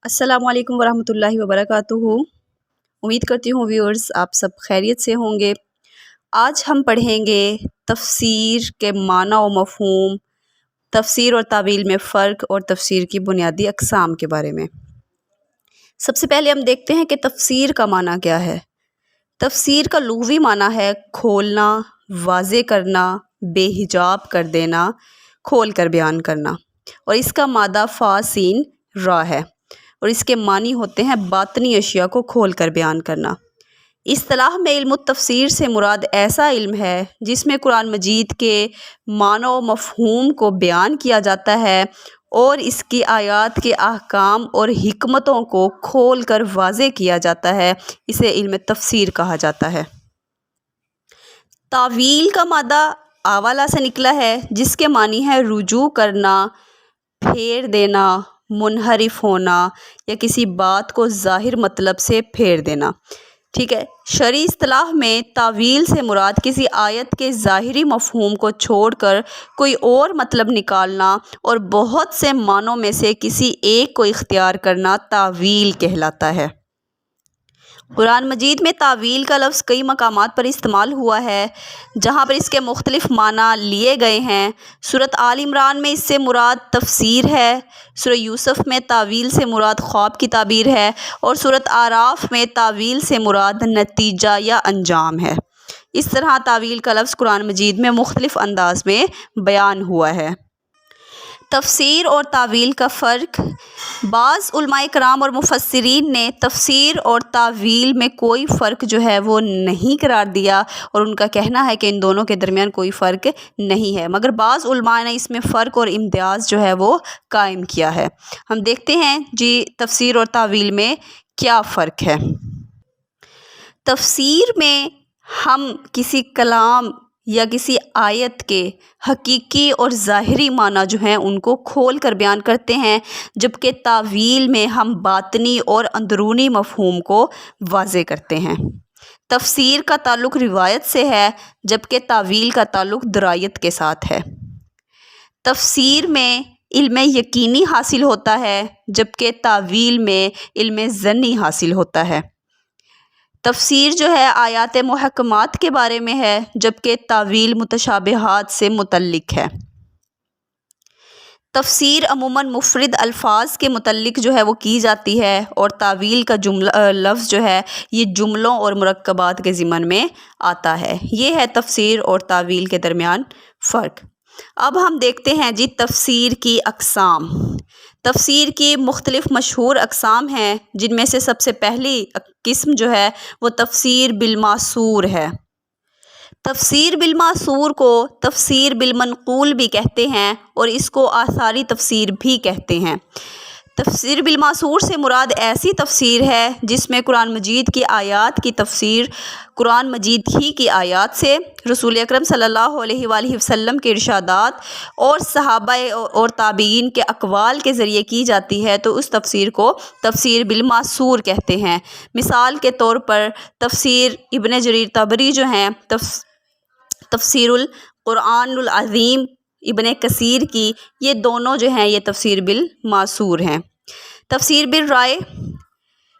अस्सलामु अलैकुम वरहमतुल्लाहि वबरकातुहू। उम्मीद करती हूँ व्यूअर्स आप सब खैरियत से होंगे। आज हम पढ़ेंगे तफसीर के माना व मफ़हूम, तफसीर और तावील में फ़र्क और तफसीर की बुनियादी अक़साम के बारे में। सबसे पहले हम देखते हैं कि तफसीर का माना क्या है। तफसीर का लुग़वी माना है खोलना, वाज़े करना, बेहिजाब कर देना, खोल कर बयान करना, और इसका मादा फ़ा सीन रा है और इसके मानी होते हैं बातनी अशिया को खोल कर बयान करना। इस्तिलाह में इल्म तफसीर से मुराद ऐसा इल्म है जिसमें कुरान मजीद के माना व मफ़हूम को बयान किया जाता है और इसकी आयात के अहकाम और हिकमतों को खोल कर वाज़े किया जाता है। इसे इल्म तफसीर कहा जाता है। तावील का मादा आवाला से निकला है जिसके मानी है रुजू करना, फेर देना, मुनहरिफ होना या किसी बात को ज़ाहिर मतलब से फेर देना। ठीक है। शरई इस्तिलाह में तावील से मुराद किसी आयत के ज़ाहिरी मफ़हूम को छोड़कर कोई और मतलब निकालना और बहुत से मानों में से किसी एक को इख्तियार करना तावील कहलाता है। कुरान मजीद में तावील का लफ्ज़ कई मकामात पर इस्तेमाल हुआ है जहाँ पर इसके मुख्तलिफ़ माना लिए गए हैं। सूरत आल इमरान में इससे मुराद तफसीर है, सूरह यूसुफ में तावील से मुराद ख्वाब की ताबीर है और सूरत आराफ में तावील से मुराद नतीजा या अंजाम है। इस तरह तावील का लफ्ज़ कुरान मजीद में मुख्तलिफ़ अंदाज में बयान हुआ है। तफसीर और तावील का फ़र्क। बाज़ उलमाए कराम और मुफस्सिरीन ने तफसीर और तावील में कोई फ़र्क जो है वो नहीं करार दिया और उनका कहना है कि इन दोनों के दरमियान कोई फ़र्क नहीं है, मगर बाज़ उलमा ने इसमें फ़र्क और इम्तियाज़ जो है वो कायम किया है। हम देखते हैं जी तफसीर और तावील में क्या फ़र्क है। तफसीर में हम किसी कलाम या किसी आयत के हकीकी और ज़ाहिरी माना जो हैं उनको खोल कर बयान करते हैं, जबकि तावील में हम बातनी और अंदरूनी मफ़हूम को वाज़े करते हैं। तफसीर का ताल्लुक़ रिवायत से है जबकि तावील का ताल्लुक़ दरायत के साथ है। तफसीर में इल्म यकीनी हासिल होता है जबकि तावील में इल्म ज़न्नी हासिल होता है। तफसीर जो है आयात मुहक्कमात के बारे में है जबकि तावील मुतशाबिहात से मुतल्लिक है। तफसीर अमूमन मुफरद अल्फाज के मुतल्लिक जो है वो की जाती है और तावील का जुमला लफ्ज़ जो है ये जुमलों और मुरक्कबात के ज़िमन में आता है। ये है तफसीर और तावील के दरमियान फ़र्क। अब हम देखते हैं जी तफसीर की अक़साम। तफसीर की मुख्तलिफ़ मशहूर अक़साम हैं जिनमें से सबसे पहली किस्म जो है वो तफसीर बिलमासूर है। तफसीर बिलमासूर को तफसीर बिलमनक़ूल भी कहते हैं और इसको आसारी तफसीर भी कहते हैं। तफसीर बिलमासूर से मुराद ऐसी तफसीर है जिसमें कुरान मजीद की आयात की तफसीर कुरान मजीद ही की आयात से, रसूल अकरम सल्लल्लाहु अलैहि वसल्लम के इरशादात और सहाबा और ताबीन के अक़वाल के ज़रिए की जाती है, तो उस तफसीर को तफसीर बिलमासूर कहते हैं। मिसाल के तौर पर तफसीर इब्न जरीर तबरी जो हैं तफसीरुल कुरानुल अज़ीम इब्न कसीर की, ये दोनों जो हैं ये तफसीर बिल मासूर हैं। तफसीर बिल राय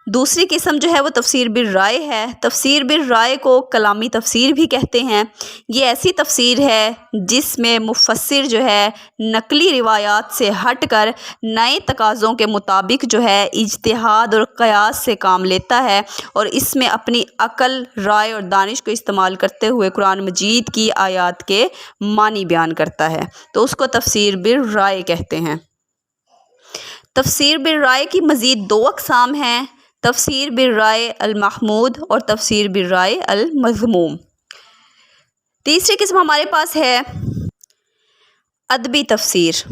दूसरी किस्म जो है वो तफसीर बिल राय है। तफसीर बिल राय को कलामी तफसीर भी कहते हैं। ये ऐसी तफसीर है जिसमें मुफस्सिर जो है नकली रिवायात से हट कर नए तकाज़ों के मुताबिक जो है इज्तिहाद और क़यास से काम लेता है और इसमें अपनी अक़ल, राय और दानिश को इस्तेमाल करते हुए कुरान मजीद की आयात के मानी बयान करता है, तो उसको तफसीर बिल राय कहते हैं। तफसीर बिल राय की मज़ीद दो अक़साम हैं, तफसीर बिल राय अल महमूद और तफसीर बिल राय अल मज़मूम। तीसरी किस्म हमारे पास है अदबी तफसीर।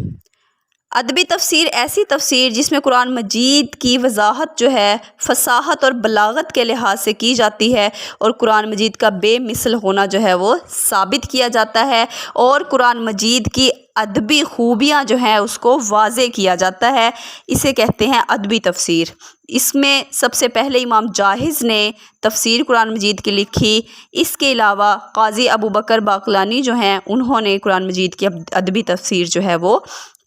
अदबी तफसीर ऐसी तफसीर जिसमें कुरान मजीद की वजाहत जो है फसाहत और बलागत के लिहाज से की जाती है और कुरान मजीद का बेमिसल होना जो है वो साबित किया जाता है और कुरान मजीद की अदबी खूबियाँ जो हैं उसको वाज़े किया जाता है। इसे कहते हैं अदबी तफसीर। इसमें सबसे पहले इमाम जाहिज़ ने तफसीर कुरान मजीद की लिखी। इसके अलावा क़ाज़ी अबू बकर बाक़लानी जो हैं उन्होंने कुरान मजीद की अदबी तफसीर जो है वो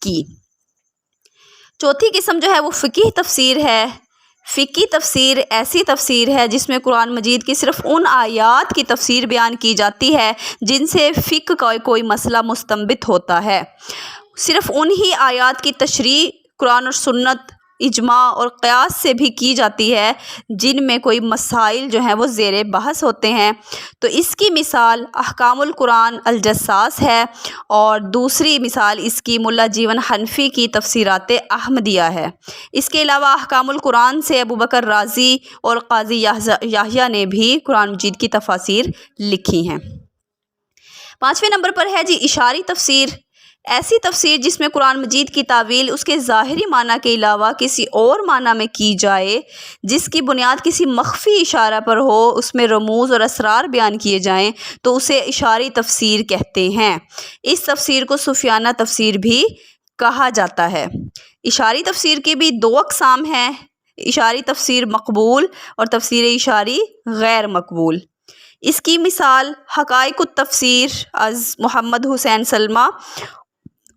की। چوتھی قسم جو ہے وہ فقہی تفسیر ہے۔ فقہی تفسیر ایسی تفسیر ہے جس میں قرآن مجید کی صرف ان آیات کی تفسیر بیان کی جاتی ہے جن سے فقہ کا کوئی مسئلہ مستنبط ہوتا ہے۔ صرف انہی آیات کی تشریح قرآن اور سنت، اجماع اور قیاس سے بھی کی جاتی ہے جن میں کوئی مسائل جو ہیں وہ زیر بحث ہوتے ہیں۔ تو اس کی مثال احکام القرآن الجساس ہے، اور دوسری مثال اس کی ملا جیون حنفی کی تفسیرات احمدیہ ہے۔ اس کے علاوہ احکام القرآن سے ابو بکر رازی اور قاضی یحییٰ نے بھی قرآن مجید کی تفاسیر لکھی ہیں۔ 5ویں نمبر پر ہے جی اشاری تفسیر۔ ایسی تفسیر جس میں قرآن مجید کی تعویل اس کے ظاہری معنی کے علاوہ کسی اور معنی میں کی جائے، جس کی بنیاد کسی مخفی اشارہ پر ہو، اس میں رموز اور اسرار بیان کیے جائیں تو اسے اشاری تفسیر کہتے ہیں۔ اس تفسیر کو صوفیانہ تفسیر بھی کہا جاتا ہے۔ اشاری تفسیر کی بھی 2 اقسام ہیں، اشاری تفسیر مقبول اور تفسیر اشاری غیر مقبول۔ اس کی مثال حقائق التفسیر از محمد حسین سلمہ،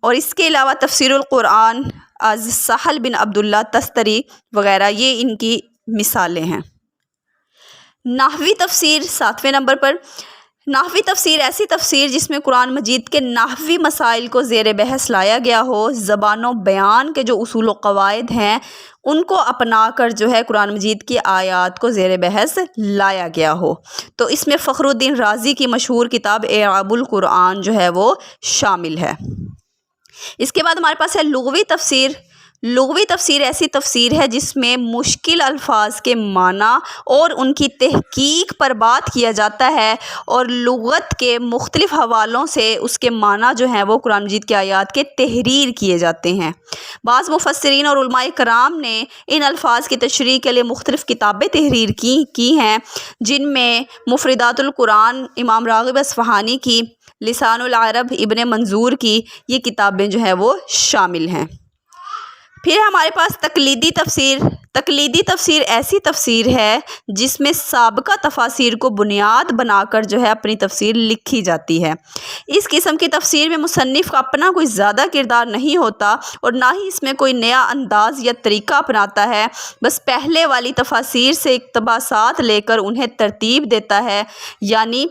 اور اس کے علاوہ تفسیر القرآن از سہل بن عبداللہ تستری وغیرہ، یہ ان کی مثالیں ہیں۔ نحوی تفسیر 7ویں نمبر پر۔ نحوی تفسیر ایسی تفسیر جس میں قرآن مجید کے نحوی مسائل کو زیر بحث لایا گیا ہو، زبان و بیان کے جو اصول و قواعد ہیں ان کو اپنا کر جو ہے قرآن مجید کی آیات کو زیر بحث لایا گیا ہو۔ تو اس میں فخر الدین رازی کی مشہور کتاب اعراب القرآن جو ہے وہ شامل ہے۔ اس کے بعد ہمارے پاس ہے لغوی تفسیر۔ لغوی تفسیر ایسی تفسیر ہے جس میں مشکل الفاظ کے معنی اور ان کی تحقیق پر بات کیا جاتا ہے، اور لغت کے مختلف حوالوں سے اس کے معنی جو ہیں وہ قرآن مجید کی آیات کے تحریر کیے جاتے ہیں۔ بعض مفسرین اور علماء کرام نے ان الفاظ کی تشریح کے لیے مختلف کتابیں تحریر کی ہیں، جن میں مفردات القرآن امام راغب اصفہانی کی، لسان العرب ابن منظور کی، یہ کتابیں جو ہیں وہ شامل ہیں۔ پھر ہمارے پاس تقلیدی تفسیر۔ تقلیدی تفسیر ایسی تفسیر ہے جس میں سابقہ تفاسیر کو بنیاد بنا کر جو ہے اپنی تفسیر لکھی جاتی ہے۔ اس قسم کی تفسیر میں مصنف کا اپنا کوئی زیادہ کردار نہیں ہوتا، اور نہ ہی اس میں کوئی نیا انداز یا طریقہ اپناتا ہے، بس پہلے والی تفاسیر سے اقتباسات لے کر انہیں ترتیب دیتا ہے۔ یعنی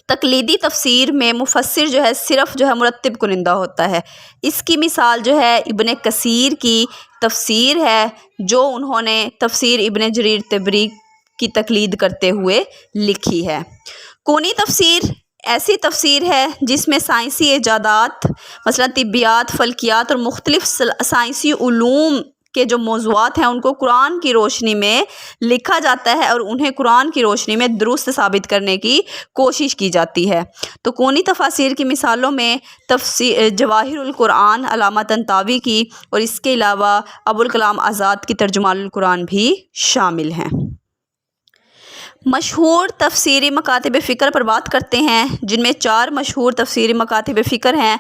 تقلیدی تفسیر میں مفسر جو ہے صرف جو ہے مرتب کنندہ ہوتا ہے۔ اس کی مثال جو ہے ابن کثیر کی تفسیر ہے، جو انہوں نے تفسیر ابن جریر طبری کی تقلید کرتے ہوئے لکھی ہے۔ کونی تفسیر ایسی تفسیر ہے جس میں سائنسی ایجادات، مثلا طبیات، فلکیات اور مختلف سائنسی علوم کے جو موضوعات ہیں ان کو قرآن کی روشنی میں لکھا جاتا ہے، اور انہیں قرآن کی روشنی میں درست ثابت کرنے کی کوشش کی جاتی ہے۔ تو کونی تفاسیر کی مثالوں میں تفسیر جواہر القرآن علامہ طنطاوی کی، اور اس کے علاوہ ابوالکلام آزاد کی ترجمان القرآن بھی شامل ہیں۔ مشہور تفسیری مکاتب فکر پر بات کرتے ہیں، جن میں 4 مشہور تفسیری مکاتب فکر ہیں۔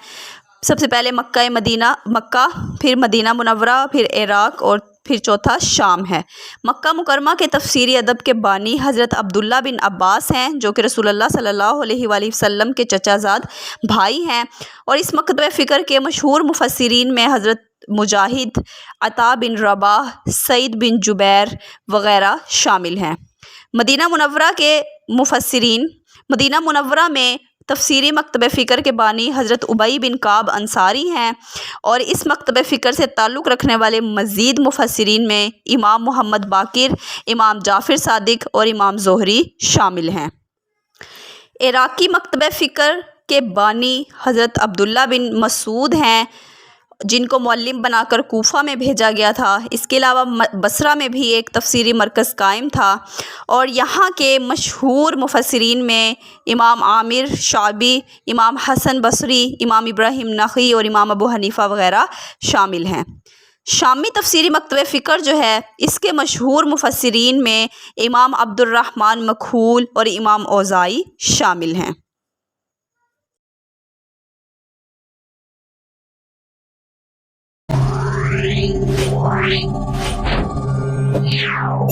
سب سے پہلے مکہ، پھر مدینہ منورہ، پھر عراق، اور پھر چوتھا شام ہے۔ مکہ مکرمہ کے تفسیری ادب کے بانی حضرت عبداللہ بن عباس ہیں، جو کہ رسول اللہ صلی اللہ علیہ وآلہ وسلم کے چچا زاد بھائی ہیں، اور اس مکتبہ فکر کے مشہور مفسرین میں حضرت مجاہد، عطا بن رباح، سعید بن جبیر وغیرہ شامل ہیں۔ مدینہ منورہ کے مفسرین۔ مدینہ منورہ میں تفسیری مکتبہ فکر کے بانی حضرت ابی بن کعب انصاری ہیں، اور اس مکتبہ فکر سے تعلق رکھنے والے مزید مفسرین میں امام محمد باقر، امام جعفر صادق اور امام زہری شامل ہیں۔ عراقی مکتبہ فکر کے بانی حضرت عبداللہ بن مسعود ہیں، جن کو معلم بنا کر کوفہ میں بھیجا گیا تھا۔ اس کے علاوہ بصرہ میں بھی ایک تفسیری مرکز قائم تھا، اور یہاں کے مشہور مفسرین میں امام عامر شعبی، امام حسن بصری، امام ابراہیم نخعی اور امام ابو حنیفہ وغیرہ شامل ہیں۔ شامی تفسیری مکتبہ فکر جو ہے، اس کے مشہور مفسرین میں امام عبد الرحمن مکحول اور امام اوزاعی شامل ہیں۔ Wow.